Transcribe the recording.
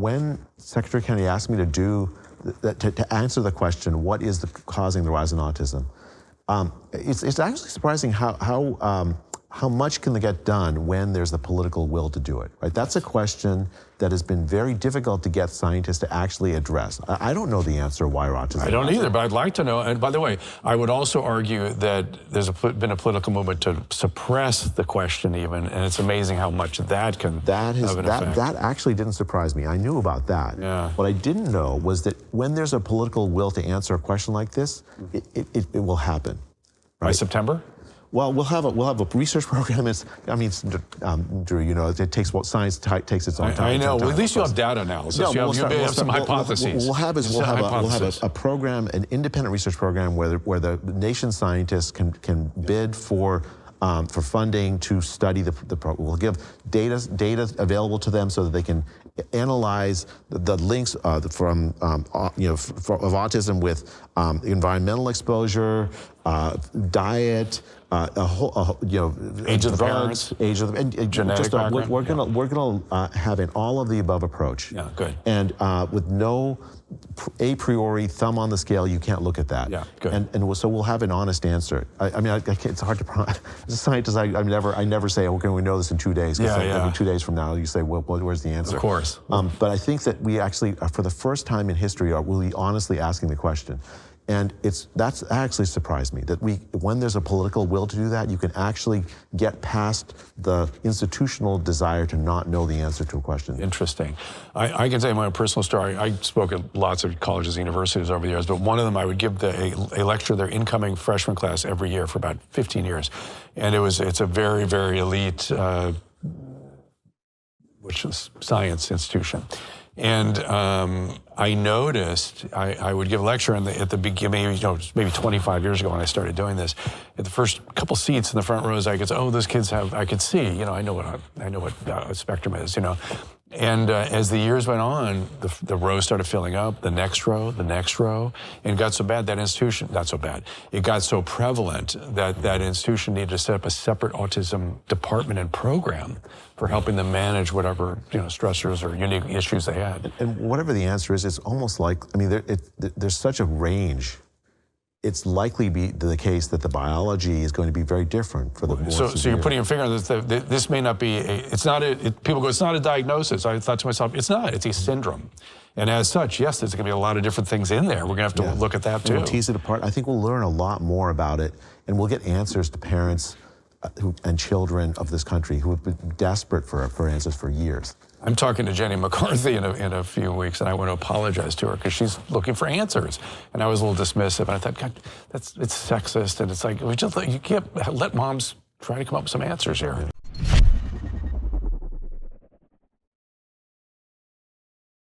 when Secretary Kennedy asked me to answer the question, what is causing the rise in autism, it's actually surprising how much can they get done when there's the political will to do it, right? That's a question that has been very difficult to get scientists to actually address. I don't know the answer why autism. I don't either, but I'd like to know. And by the way, I would also argue that there's been a political movement to suppress the question even, and it's amazing how much that can have an effect. That actually didn't surprise me. I knew about that. Yeah. What I didn't know was that when there's a political will to answer a question like this, it will happen. Right? By September? Well, we'll have a research program. Drew, you know, it takes science takes its own time. I know. Well, at least you have data analysis. No, you have some hypotheses. We'll have a program, an independent research program where the nation's scientists can bid for funding to study the program. We'll give data available to them so that they can analyze the links of autism with environmental exposure, diet, age of the parents, genetic background. We're gonna have an all of the above approach. Yeah, good. And with no a priori thumb on the scale, you can't look at that. Yeah, good. And so we'll have an honest answer. It's hard to promise. As a scientist, I never say, okay, we know this in 2 days. Yeah. 2 days from now, you say, well, where's the answer? Of course. But I think that we actually, for the first time in history, will be honestly asking the question. And that's actually surprised me, that when there's a political will to do that, you can actually get past the institutional desire to not know the answer to a question. Interesting. I can tell you my own personal story. I spoke at lots of colleges and universities over the years, but one of them I would give a lecture to their incoming freshman class every year for about 15 years. And it's a very, very elite, which is science institution. And I noticed, I would give a lecture at the beginning, maybe 25 years ago when I started doing this. At the first couple seats in the front rows, I could say, oh, those kids I could see, I know what a spectrum is, And as the years went on, the row started filling up, the next row, and it got so bad that institution, not so bad, it got so prevalent that institution needed to set up a separate autism department and program for helping them manage whatever stressors or unique issues they had. And whatever the answer is, it's almost like, there's such a range. It's likely be the case that the biology is going to be very different for the more So you're putting your finger on this. This may not be people go, it's not a diagnosis. I thought to myself, it's not. It's a syndrome. And as such, yes, there's going to be a lot of different things in there. We're going to have to look at that too. We'll tease it apart. I think we'll learn a lot more about it, and we'll get answers to parents and children of this country who have been desperate for answers for years. I'm talking to Jenny McCarthy in a few weeks, and I want to apologize to her because she's looking for answers. And I was a little dismissive, and I thought, God, it's sexist, and it's like, you can't let moms try to come up with some answers here.